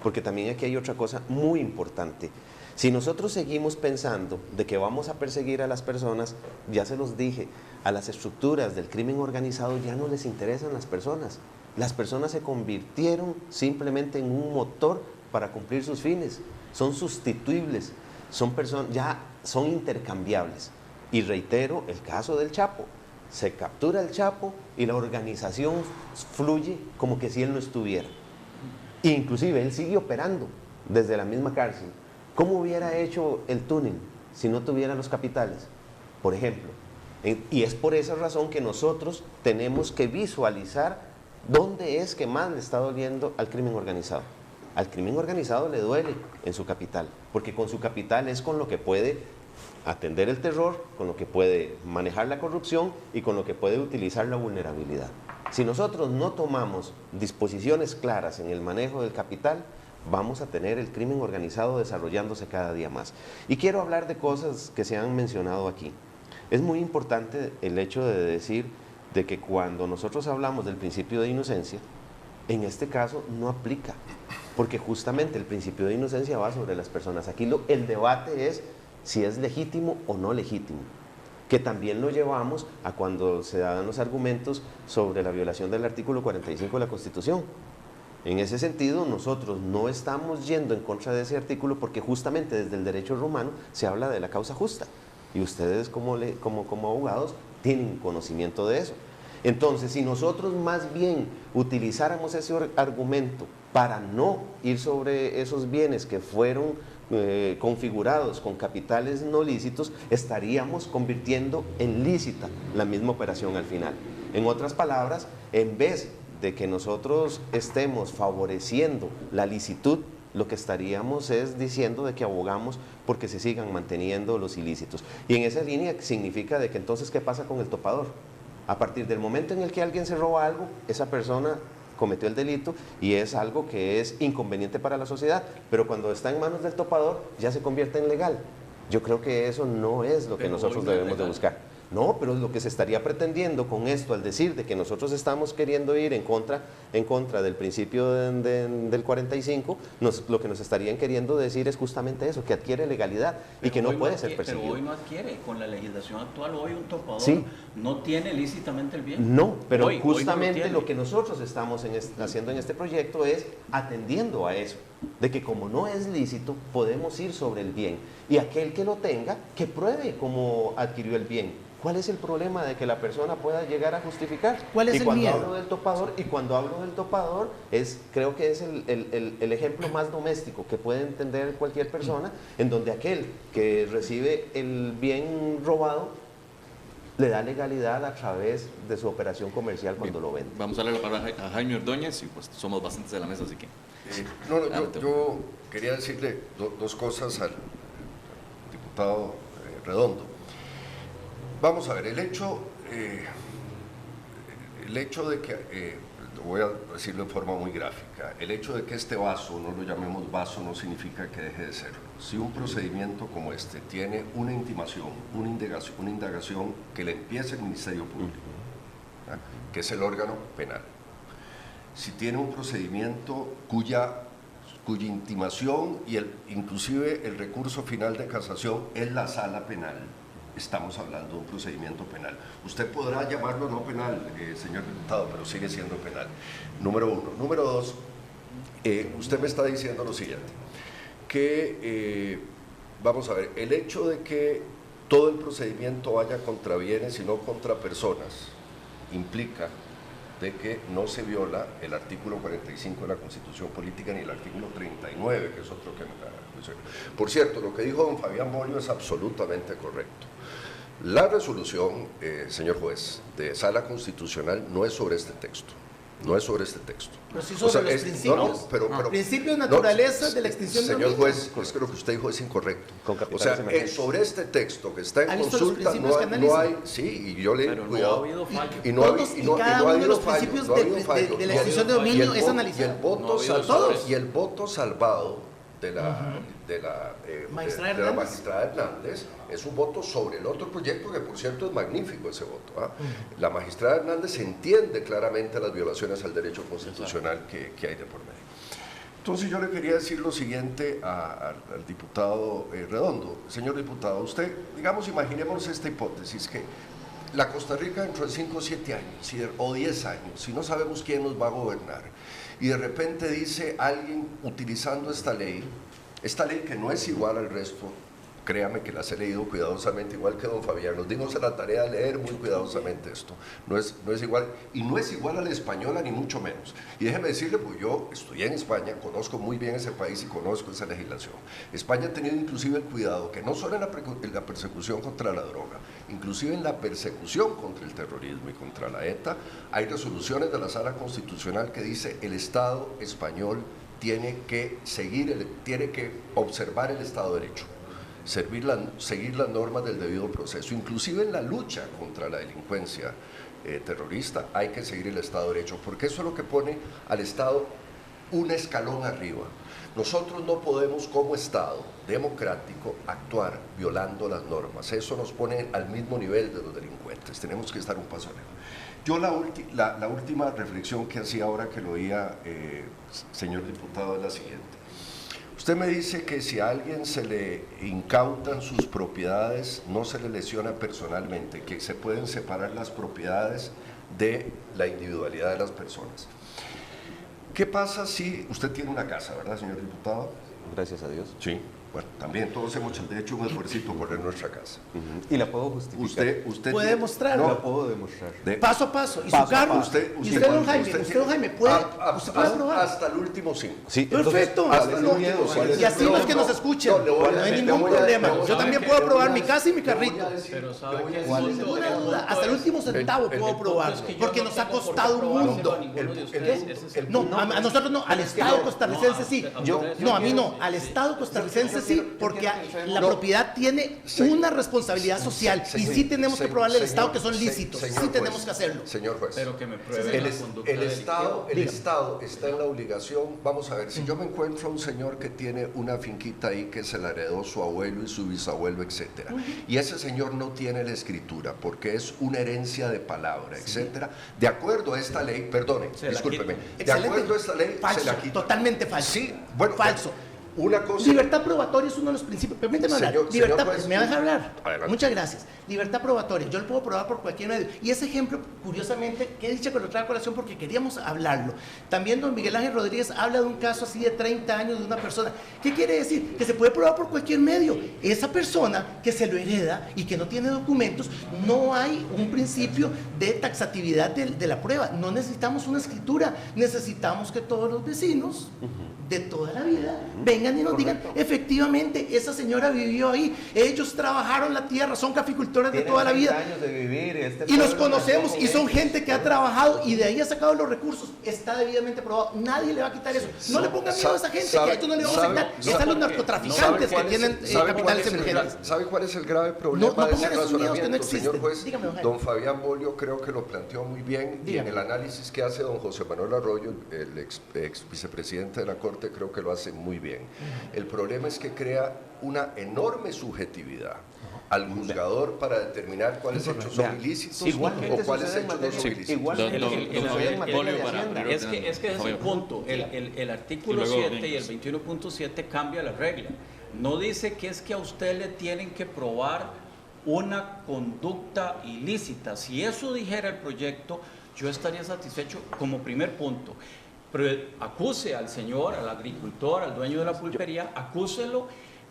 porque también aquí hay otra cosa muy importante. Si nosotros seguimos pensando de que vamos a perseguir a las personas, ya se los dije, a las estructuras del crimen organizado ya no les interesan las personas se convirtieron simplemente en un motor para cumplir sus fines, son sustituibles, ya son intercambiables. Y reitero, el caso del Chapo, se captura el Chapo y la organización fluye como que si él no estuviera. Inclusive él sigue operando desde la misma cárcel. ¿Cómo hubiera hecho el túnel si no tuviera los capitales? Por ejemplo. Y es por esa razón que nosotros tenemos que visualizar dónde es que más le está doliendo al crimen organizado. Al crimen organizado le duele en su capital, porque con su capital es con lo que puede atender el terror, con lo que puede manejar la corrupción y con lo que puede utilizar la vulnerabilidad. Si nosotros no tomamos disposiciones claras en el manejo del capital, vamos a tener el crimen organizado desarrollándose cada día más. Y quiero hablar de cosas que se han mencionado aquí. Es muy importante el hecho de decir de que cuando nosotros hablamos del principio de inocencia, en este caso no aplica, porque justamente el principio de inocencia va sobre las personas. Aquí el debate es si es legítimo o no legítimo, que también lo llevamos a cuando se dan los argumentos sobre la violación del artículo 45 de la Constitución. En ese sentido, nosotros no estamos yendo en contra de ese artículo porque justamente desde el derecho romano se habla de la causa justa y ustedes como abogados tienen conocimiento de eso. Entonces, si nosotros más bien utilizáramos ese argumento para no ir sobre esos bienes que fueron configurados con capitales no lícitos, estaríamos convirtiendo en lícita la misma operación al final. En otras palabras, en vez de que nosotros estemos favoreciendo la licitud, lo que estaríamos es diciendo de que abogamos porque se sigan manteniendo los ilícitos. Y en esa línea significa de que entonces, ¿qué pasa con el topador? A partir del momento en el que alguien se roba algo, esa persona cometió el delito y es algo que es inconveniente para la sociedad, pero cuando está en manos del topador ya se convierte en legal. Yo creo que eso no es lo que nosotros debemos de buscar. No, pero lo que se estaría pretendiendo con esto, al decir de que nosotros estamos queriendo ir en contra del principio del 45, lo que nos estarían queriendo decir es justamente eso, que adquiere legalidad y que no puede ser perseguido. Pero hoy no adquiere, con la legislación actual, hoy un topador sí, no tiene lícitamente el bien. No, pero justamente hoy no lo que nosotros estamos haciendo en este proyecto es atendiendo a eso, de que como no es lícito, podemos ir sobre el bien. Y aquel que lo tenga, que pruebe cómo adquirió el bien. ¿Cuál es el problema de que la persona pueda llegar a justificar? ¿Cuál es el miedo? Cuando hablo del topador, creo que es el ejemplo más doméstico que puede entender cualquier persona, en donde aquel que recibe el bien robado le da legalidad a través de su operación comercial cuando lo vende. Vamos a darle la palabra a Jaime Ordóñez y pues somos bastantes de la mesa, así que... yo quería decirle dos cosas al diputado Redondo. Vamos a ver, el hecho de que, voy a decirlo de forma muy gráfica, el hecho de que este vaso, no lo llamemos vaso, no significa que deje de serlo. Si un procedimiento como este tiene una intimación, una indagación que le empiece el Ministerio Público, ¿verdad?, que es el órgano penal, si tiene un procedimiento cuya intimación y inclusive el recurso final de casación es la sala penal, estamos hablando de un procedimiento penal. Usted podrá llamarlo no penal, señor diputado, pero sigue siendo penal. Número uno. Número dos, usted me está diciendo lo siguiente, que, vamos a ver, el hecho de que todo el procedimiento vaya contra bienes y no contra personas, implica de que no se viola el artículo 45 de la Constitución Política ni el artículo 39, que es otro que... Por cierto, lo que dijo don Fabián Bolio es absolutamente correcto. La resolución, señor juez, de Sala Constitucional no es sobre este texto. No es sobre este texto. Pero sí sobre los principios. Principios naturaleza de la extinción de señor juez, es que lo que usted dijo es incorrecto. O sea, sobre este texto que está en consulta no hay... Sí, y yo le... Pero no ha habido fallo. Y no ha habido los principios de la extinción de dominio es analizado. Y el voto salvado de la magistrada Hernández es un voto sobre el otro proyecto que, por cierto, es magnífico ese voto. La magistrada Hernández entiende claramente las violaciones al derecho constitucional que hay de por medio. Entonces yo le quería decir lo siguiente al diputado Redondo. Señor diputado, usted, digamos, imaginemos esta hipótesis, que la Costa Rica dentro de 5 o 7 años o 10 años, si no sabemos quién nos va a gobernar, y de repente dice alguien utilizando esta ley que no es igual al resto, créame que las he leído cuidadosamente, igual que don Fabián, nos dimos a la tarea de leer muy cuidadosamente esto, no es igual, y no es igual a la española ni mucho menos. Y déjeme decirle, pues yo estudié en España, conozco muy bien ese país y conozco esa legislación. España ha tenido inclusive el cuidado que no solo en la persecución contra la droga, inclusive en la persecución contra el terrorismo y contra la ETA, hay resoluciones de la Sala Constitucional que dice el Estado español tiene que observar el Estado de Derecho, seguir las normas del debido proceso, inclusive en la lucha contra la delincuencia terrorista hay que seguir el Estado de Derecho, porque eso es lo que pone al Estado un escalón arriba. Nosotros no podemos como Estado democrático actuar violando las normas, eso nos pone al mismo nivel de los delincuentes, tenemos que estar un paso arriba. Yo la última reflexión que hacía ahora que lo oía, señor diputado, es la siguiente. Usted me dice que si a alguien se le incautan sus propiedades, no se le lesiona personalmente, que se pueden separar las propiedades de la individualidad de las personas. ¿Qué pasa si usted tiene una casa, verdad, señor diputado? Gracias a Dios. Sí. Bueno, también todos hemos hecho un esfuerzo por en nuestra casa. Y la puedo justificar. Usted puede demostrarlo. No, la puedo demostrar. Paso a paso. ¿Y su carro? Usted, don Jaime, puede probar. Hasta el último 5. Sí, perfecto. Y así los que nos escuchen. No hay ningún problema. Yo también puedo probar mi casa y mi carrito. Pero ¿sabe qué? Sin ninguna duda. Hasta el último centavo puedo probar. Porque nos ha costado un mundo. No, a nosotros no. Al Estado costarricense sí. No, a mí no. Al Estado costarricense sí. Porque la propiedad tiene una responsabilidad social. Y sí tenemos que probarle al Estado que son lícitos. Sí tenemos que hacerlo. Señor juez. Pero que me pruebe la conducta el Estado está en la obligación. Vamos a ver, si yo me encuentro a un señor que tiene una finquita ahí que se la heredó su abuelo y su bisabuelo, etcétera, y ese señor no tiene la escritura porque es una herencia de palabra, etcétera, de acuerdo a esta ley, perdone, discúlpeme, de acuerdo a esta ley falso, se la quita. Totalmente falso. Sí, bueno, falso. Una cosa. Libertad probatoria es uno de los principios. Permíteme hablar. Libertad, juez, ¿me vas a hablar? Adelante. Muchas gracias. Libertad probatoria. Yo lo puedo probar por cualquier medio. Y ese ejemplo, curiosamente, que he dicho que lo trae a colación porque queríamos hablarlo. También don Miguel Ángel Rodríguez habla de un caso así de 30 años de una persona. ¿Qué quiere decir? Que se puede probar por cualquier medio. Esa persona que se lo hereda y que no tiene documentos, no hay un principio de taxatividad de la prueba. No necesitamos una escritura. Necesitamos que todos los vecinos de toda la vida vengan y nos digan, efectivamente, esa señora vivió ahí, ellos trabajaron la tierra, son caficultores de toda la vida, años de vivir, y nos conocemos y son gente que ha trabajado y de ahí ha sacado los recursos, está debidamente probado, nadie le va a quitar eso, no le pongan miedo a esa gente, que a esto no le vamos a quitar, es a los narcotraficantes que tienen capitales emergentes. ¿Sabe cuál es el grave problema de ese razonamiento, señor juez? Don Fabián Bolio creo que lo planteó muy bien, y en el análisis que hace don José Manuel Arroyo, el ex vicepresidente de la Corte, creo que lo hace muy bien. El problema es que crea una enorme subjetividad al juzgador para determinar cuáles hechos son ilícitos o cuáles hechos no son ilícitos. Es que es el punto. El artículo 7 y el 21.7 cambia la regla. No dice que es que a usted le tienen que probar una conducta ilícita. Si eso dijera el proyecto, yo estaría satisfecho como primer punto. Pero acuse al señor, al agricultor, al dueño de la pulpería, acúselo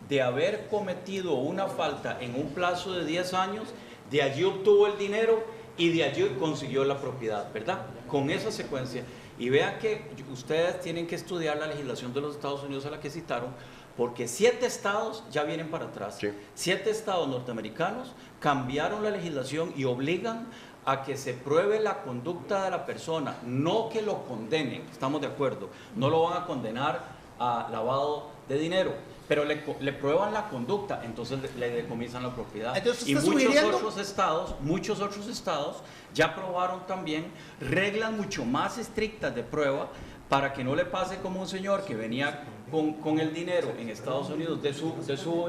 de haber cometido una falta en un plazo de 10 años, de allí obtuvo el dinero y de allí consiguió la propiedad, ¿verdad? Con esa secuencia. Y vean que ustedes tienen que estudiar la legislación de los Estados Unidos a la que citaron, porque 7 estados ya vienen para atrás. Sí. 7 estados norteamericanos cambiaron la legislación y obligan a que se pruebe la conducta de la persona, no que lo condenen, estamos de acuerdo, no lo van a condenar a lavado de dinero, pero le prueban la conducta, entonces le decomisan la propiedad. Entonces, y muchos otros estados ya aprobaron también reglas mucho más estrictas de prueba para que no le pase como un señor que venía con el dinero en Estados Unidos de su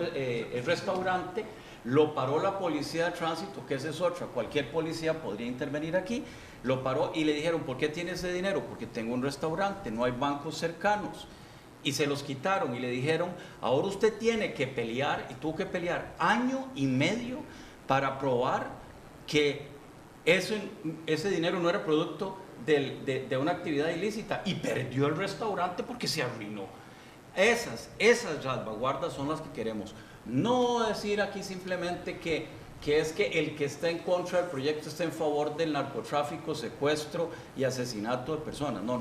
restaurante. Lo paró la policía de tránsito, que esa es otra, cualquier policía podría intervenir aquí, lo paró y le dijeron, ¿por qué tiene ese dinero? Porque tengo un restaurante, no hay bancos cercanos. Y se los quitaron y le dijeron, ahora usted tiene que pelear, y tuvo que pelear 1 año y medio para probar que ese dinero no era producto de una actividad ilícita, y perdió el restaurante porque se arruinó. Esas salvaguardas son las que queremos. No decir aquí simplemente que es que el que está en contra del proyecto está en favor del narcotráfico, secuestro y asesinato de personas. No.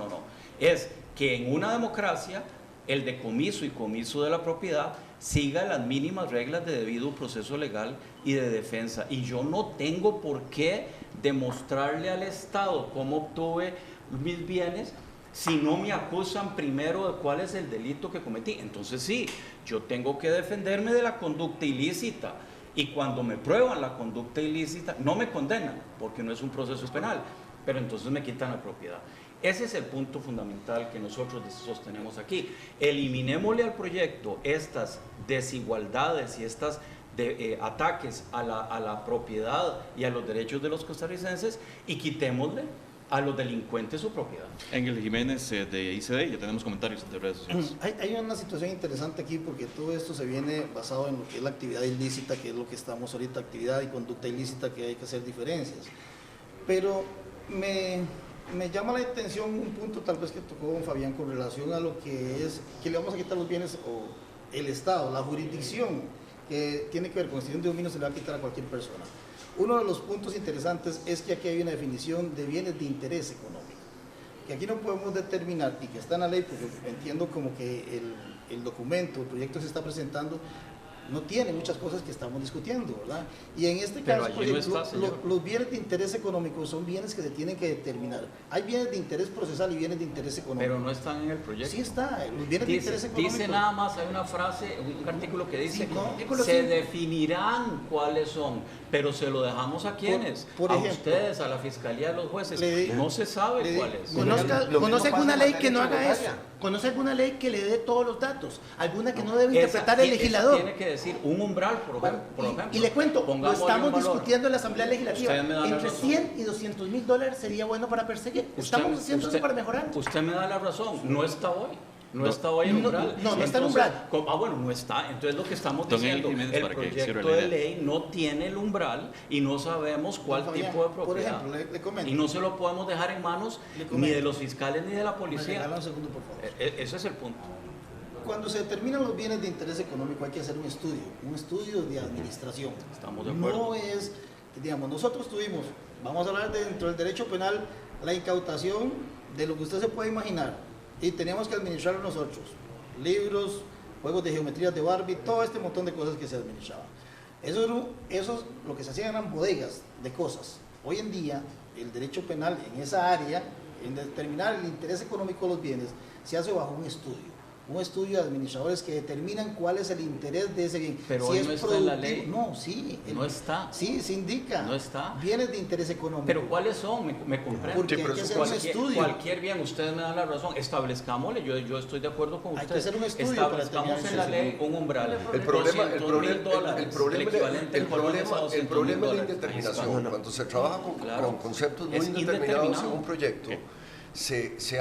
Es que en una democracia el decomiso y comiso de la propiedad siga las mínimas reglas de debido proceso legal y de defensa. Y yo no tengo por qué demostrarle al Estado cómo obtuve mis bienes si no me acusan primero de cuál es el delito que cometí. Entonces sí, yo tengo que defenderme de la conducta ilícita, y cuando me prueban la conducta ilícita no me condenan porque no es un proceso penal, pero entonces me quitan la propiedad. Ese es el punto fundamental que nosotros sostenemos aquí. Eliminémosle al proyecto estas desigualdades y estas ataques a la propiedad y a los derechos de los costarricenses, y quitémosle a los delincuentes su propiedad. Ángel Jiménez de ICD, ya tenemos comentarios de redes sociales. Hay una situación interesante aquí porque todo esto se viene basado en lo que es la actividad ilícita, que es lo que estamos ahorita, actividad y conducta ilícita, que hay que hacer diferencias. Pero me llama la atención un punto tal vez que tocó don Fabián con relación a lo que es que le vamos a quitar los bienes o el Estado, la jurisdicción que tiene que ver con extinción de dominio se le va a quitar a cualquier persona. Uno de los puntos interesantes es que aquí hay una definición de bienes de interés económico, que aquí no podemos determinar y que está en la ley, porque entiendo como que el documento, el proyecto que se está presentando no tiene muchas cosas que estamos discutiendo, ¿verdad? Y en este caso, por ejemplo, los bienes de interés económico son bienes que se tienen que determinar. Hay bienes de interés procesal y bienes de interés económico. Pero no están en el proyecto. Sí está, los bienes de interés económico. Dice nada más, hay una frase, un artículo que dice, sí, se definirán cuáles son, pero se lo dejamos a quienes, por a ejemplo, ustedes, a la Fiscalía, a los jueces, no se sabe cuáles. ¿Conoce alguna ley que no haga eso? ¿Conoce alguna ley que le dé todos los datos? ¿Alguna que no debe interpretar el legislador? Tiene que decir un umbral, por ejemplo. Y le cuento, lo estamos discutiendo en la Asamblea Legislativa. Entre 100 y 200 mil dólares sería bueno para perseguir. Estamos haciendo eso para mejorar. Usted me da la razón, no está hoy. No está hoy en umbral. No está en umbral. Bueno, no está. Entonces lo que estamos diciendo, el proyecto de ley no tiene el umbral y no sabemos cuál tipo de propiedad. Por ejemplo, le comento. Y no se lo podemos dejar en manos ni de los fiscales ni de la policía. Me regala un segundo, por favor. Ese es el punto. Cuando se determinan los bienes de interés económico hay que hacer un estudio de administración. Estamos de acuerdo. No es, digamos, nosotros tuvimos, vamos a hablar dentro del derecho penal, la incautación de lo que usted se puede imaginar. Y teníamos que administrarlo nosotros, libros, juegos de geometrías de Barbie, todo este montón de cosas que se administraban. Eso lo que se hacían eran bodegas de cosas. Hoy en día, el derecho penal en esa área, en determinar el interés económico de los bienes, se hace bajo un estudio de administradores que determinan cuál es el interés de ese bien. Pero si hoy es no está en la ley. No, sí. No está. Sí, se indica. No está. Bienes de interés económico. Pero ¿cuáles son? Me comprendo. Porque hay que hacer un estudio. Cualquier bien, ustedes me dan la razón. Establezcámosle, yo estoy de acuerdo con ustedes. Hay que hacer un estudio. Establezcamos en la ley un umbral. El problema de la indeterminación, cuando se trabaja con conceptos muy indeterminados en un proyecto, se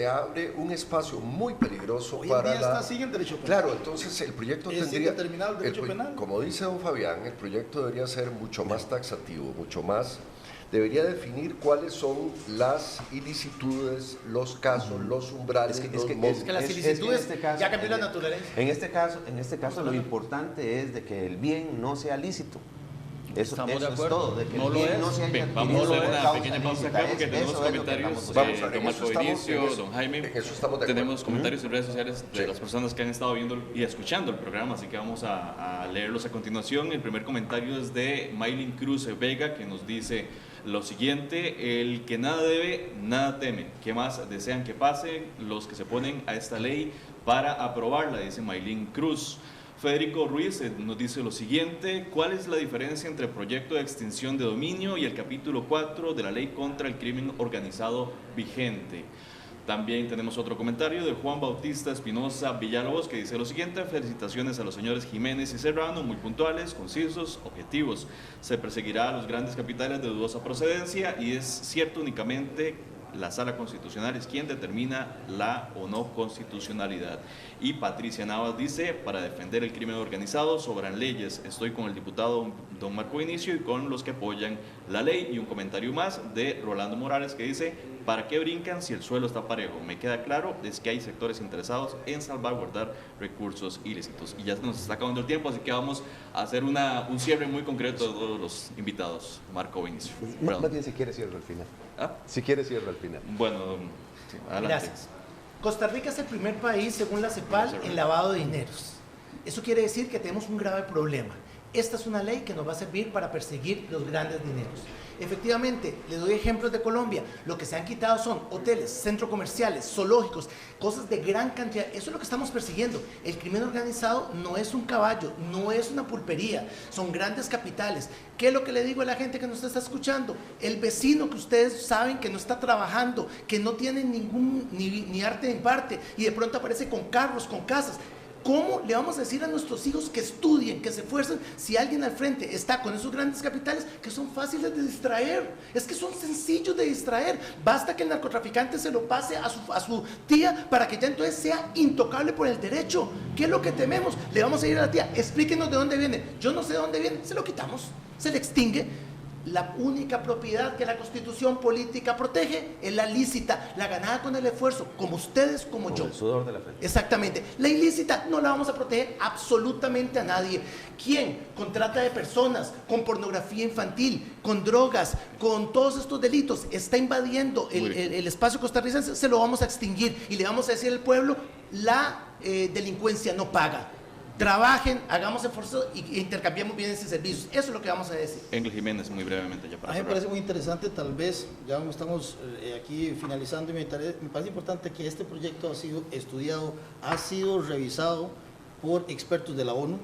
abre un espacio muy peligroso hoy para en día está así en el derecho penal. Claro, entonces el proyecto tendría... el derecho penal. Como dice don Fabián, el proyecto debería ser mucho más taxativo, mucho más... Debería definir cuáles son las ilicitudes, los casos, los umbrales, los montos. Es que las ilicitudes ya cambió la naturaleza. En este caso lo importante es de que el bien no sea lícito. Eso es todo, de que no el bien no sea Bien, vamos a hacer una pequeña pausa acá porque tenemos comentarios de don Marco Vinicio, don Jaime. Tenemos comentarios en redes sociales de las personas que han estado viendo y escuchando el programa, así que vamos a leerlos a continuación. El primer comentario es de Maylin Cruz Vega, que nos dice lo siguiente: el que nada debe, nada teme. ¿Qué más desean que pase los que se oponen a esta ley para aprobarla? Dice Maylin Cruz. Federico Ruiz nos dice lo siguiente: ¿cuál es la diferencia entre proyecto de extinción de dominio y el capítulo 4 de la ley contra el crimen organizado vigente? También tenemos otro comentario de Juan Bautista Espinosa Villalobos, que dice lo siguiente: felicitaciones a los señores Jiménez y Serrano, muy puntuales, concisos, objetivos. Se perseguirá a los grandes capitales de dudosa procedencia y es cierto, únicamente la Sala Constitucional es quien determina la o no constitucionalidad. Y Patricia Navas dice: para defender el crimen organizado sobran leyes. Estoy con el diputado don Marco Vinicio y con los que apoyan la ley. Y un comentario más de Rolando Morales, que dice: ¿para qué brincan si el suelo está parejo? Me queda claro, es que hay sectores interesados en salvaguardar recursos ilícitos. Y ya nos está acabando el tiempo, así que vamos a hacer un cierre muy concreto de todos los invitados. Marco Vinicio. Más bien, si quiere cierro al final. Si quiere cierro al final. Bueno, sí, adelante. Gracias. Costa Rica es el primer país, según la CEPAL, en lavado de dineros. Eso quiere decir que tenemos un grave problema. Esta es una ley que nos va a servir para perseguir los grandes dineros. Efectivamente, le doy ejemplos de Colombia. Lo que se han quitado son hoteles, centros comerciales, zoológicos, cosas de gran cantidad. Eso es lo que estamos persiguiendo. El crimen organizado no es un caballo, no es una pulpería, son grandes capitales. ¿Qué es lo que le digo a la gente que nos está escuchando? El vecino que ustedes saben que no está trabajando, que no tiene ni arte ni parte, y de pronto aparece con carros, con casas. ¿Cómo le vamos a decir a nuestros hijos que estudien, que se esfuercen, si alguien al frente está con esos grandes capitales que son fáciles de distraer? Es que son sencillos de distraer. Basta que el narcotraficante se lo pase a su tía para que ya entonces sea intocable por el derecho. ¿Qué es lo que tememos? Le vamos a ir a la tía, explíquenos de dónde viene. Yo no sé de dónde viene, se lo quitamos, se le extingue. La única propiedad que la Constitución política protege es la lícita, la ganada con el esfuerzo, como ustedes, como yo. El sudor de la frente. Exactamente. La ilícita no la vamos a proteger absolutamente a nadie. ¿Quién? Con trata de personas, con pornografía infantil, con drogas, con todos estos delitos, está invadiendo el espacio costarricense, se lo vamos a extinguir y le vamos a decir al pueblo, la delincuencia no paga. Trabajen, hagamos esfuerzo y intercambiemos bienes y servicios. Eso es lo que vamos a decir. Engel Jiménez, muy brevemente ya para A mí me parece muy interesante, tal vez, ya estamos aquí finalizando, y me parece importante que este proyecto ha sido estudiado, ha sido revisado por expertos de la ONU.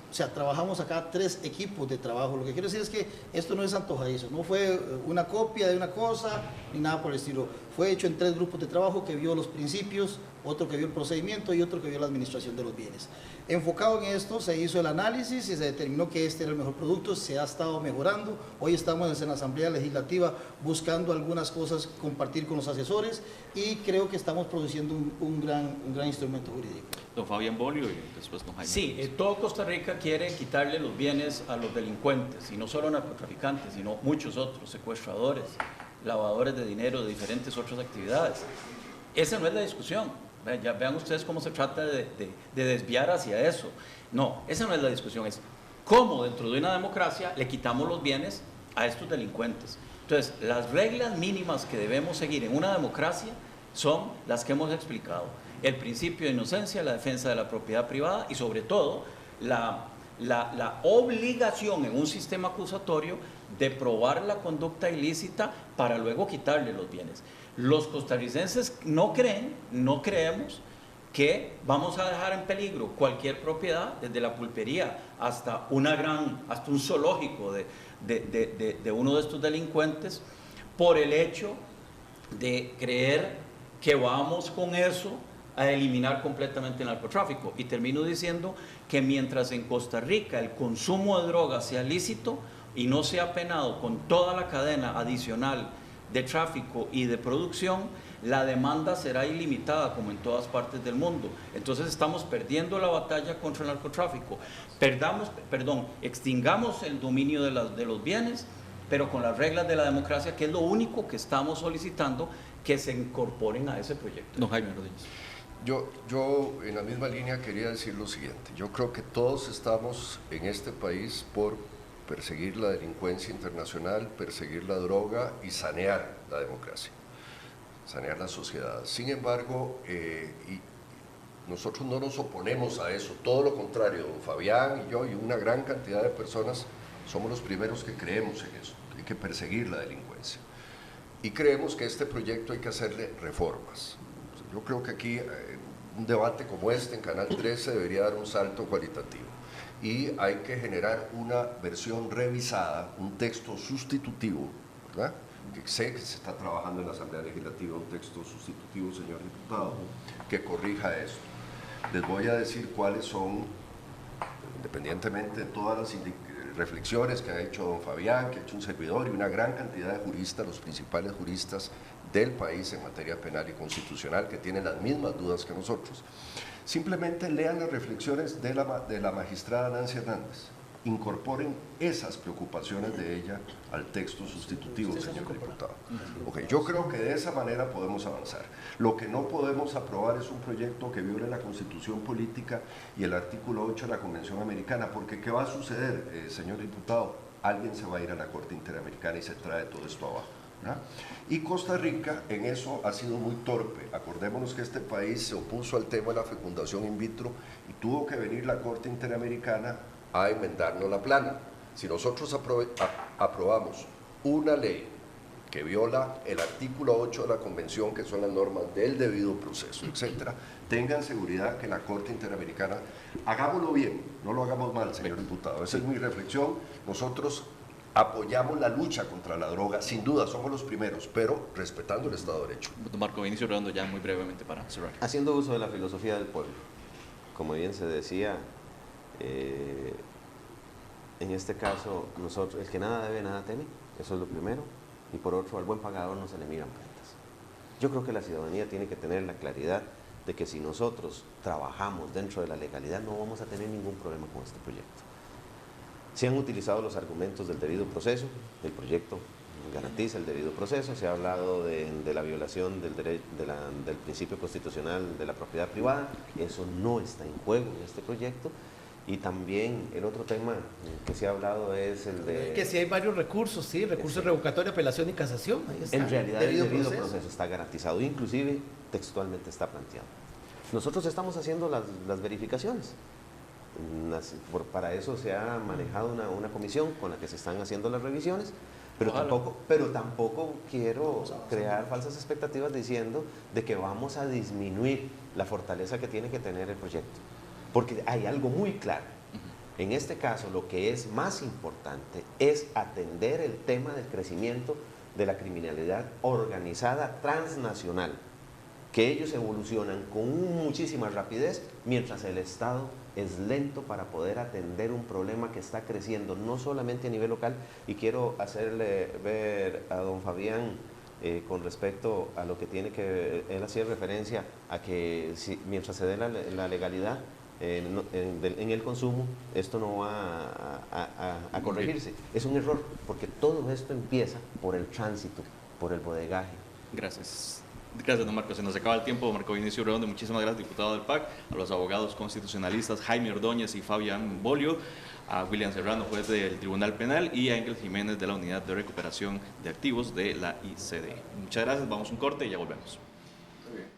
O sea, trabajamos acá 3 equipos de trabajo. Lo que quiero decir es que esto no es antojadizo, no fue una copia de una cosa, ni nada por el estilo. Fue hecho en 3 grupos de trabajo que vio los principios, otro que vio el procedimiento y otro que vio la administración de los bienes. Enfocado en esto, se hizo el análisis y se determinó que este era el mejor producto, se ha estado mejorando. Hoy estamos en la Asamblea Legislativa buscando algunas cosas, compartir con los asesores, y creo que estamos produciendo un gran instrumento jurídico. Don Fabián Bolio y después don Jaime. Sí, todo Costa Rica quiere quitarle los bienes a los delincuentes, y no solo narcotraficantes, sino muchos otros, secuestradores, lavadores de dinero, de diferentes otras actividades. Esa no es la discusión. Ya vean ustedes cómo se trata de desviar hacia eso. No, esa no es la discusión, es cómo dentro de una democracia le quitamos los bienes a estos delincuentes. Entonces, las reglas mínimas que debemos seguir en una democracia son las que hemos explicado. El principio de inocencia, la defensa de la propiedad privada y sobre todo la obligación en un sistema acusatorio de probar la conducta ilícita para luego quitarle los bienes. Los costarricenses no creemos que vamos a dejar en peligro cualquier propiedad, desde la pulpería hasta un zoológico de uno de estos delincuentes, por el hecho de creer que vamos con eso a eliminar completamente el narcotráfico. Y termino diciendo que mientras en Costa Rica el consumo de drogas sea lícito y no sea penado con toda la cadena adicional de tráfico y de producción, la demanda será ilimitada como en todas partes del mundo. Entonces estamos perdiendo la batalla contra el narcotráfico. Extingamos el dominio de los bienes, pero con las reglas de la democracia, que es lo único que estamos solicitando que se incorporen a ese proyecto. Don Jaime Rodríguez. Yo en la misma línea quería decir lo siguiente. Yo creo que todos estamos en este país por perseguir la delincuencia internacional, perseguir la droga y sanear la democracia, sanear la sociedad. Sin embargo, nosotros no nos oponemos a eso, todo lo contrario, don Fabián y yo y una gran cantidad de personas somos los primeros que creemos en eso, hay que perseguir la delincuencia. Y creemos que este proyecto hay que hacerle reformas. Yo creo que aquí un debate como este en Canal 13 debería dar un salto cualitativo. Y hay que generar una versión revisada, un texto sustitutivo, ¿verdad? Que sé que se está trabajando en la Asamblea Legislativa, un texto sustitutivo, señor diputado, que corrija esto. Les voy a decir cuáles son, independientemente de todas las reflexiones que ha hecho don Fabián, que ha hecho un servidor y una gran cantidad de juristas, los principales juristas del país en materia penal y constitucional, que tienen las mismas dudas que nosotros. Simplemente lean las reflexiones de la magistrada Nancy Hernández, incorporen esas preocupaciones de ella al texto sustitutivo, señor diputado. Okay, yo creo que de esa manera podemos avanzar. Lo que no podemos aprobar es un proyecto que viole la Constitución política y el artículo 8 de la Convención Americana, porque ¿qué va a suceder, señor diputado? Alguien se va a ir a la Corte Interamericana y se trae todo esto abajo, ¿verdad? Y Costa Rica en eso ha sido muy torpe. Acordémonos que este país se opuso al tema de la fecundación in vitro y tuvo que venir la Corte Interamericana a enmendarnos la plana. Si nosotros aprobamos una ley que viola el artículo 8 de la Convención, que son las normas del debido proceso, etcétera, tengan seguridad que la Corte Interamericana, hagámoslo bien, no lo hagamos mal, señor diputado. Esa es mi reflexión. Nosotros apoyamos la lucha contra la droga, sin duda, somos los primeros, pero respetando el Estado de Derecho. Don Marco Vinicio Redondo, ya muy brevemente para cerrar. Haciendo uso de la filosofía del pueblo. como bien se decía, en este caso, nosotros, el que nada debe, nada teme, eso es lo primero, y por otro, al buen pagador no se le miran prendas. Yo creo que la ciudadanía tiene que tener la claridad de que si nosotros trabajamos dentro de la legalidad no vamos a tener ningún problema con este proyecto. Se han utilizado los argumentos del debido proceso, el proyecto garantiza el debido proceso, se ha hablado de la violación del principio constitucional de la propiedad privada, eso no está en juego en este proyecto. Y también el otro tema que se ha hablado es el de... Que si hay varios recursos, sí, recursos revocatorio, apelación y casación. Ahí está. En realidad el debido proceso está garantizado, inclusive textualmente está planteado. Nosotros estamos haciendo las verificaciones. Para eso se ha manejado una comisión con la que se están haciendo las revisiones, pero tampoco quiero crear falsas expectativas diciendo de que vamos a disminuir la fortaleza que tiene que tener el proyecto. Porque hay algo muy claro. En este caso, lo que es más importante es atender el tema del crecimiento de la criminalidad organizada transnacional, que ellos evolucionan con muchísima rapidez, mientras el Estado es lento para poder atender un problema que está creciendo, no solamente a nivel local. Y quiero hacerle ver a don Fabián, con respecto a lo que tiene que ver, él hacía referencia a que mientras se dé la legalidad, en el consumo, esto no va a corregirse. Es un error, porque todo esto empieza por el tránsito, por el bodegaje. Gracias. Gracias, don Marco. Se nos acaba el tiempo. Don Marco Vinicio Redondo, muchísimas gracias, diputado del PAC, a los abogados constitucionalistas Jaime Ordóñez y Fabián Bolio, a William Serrano, juez del Tribunal Penal, y a Ángel Jiménez de la Unidad de Recuperación de Activos de la ICD. Muchas gracias. Vamos a un corte y ya volvemos. Muy bien.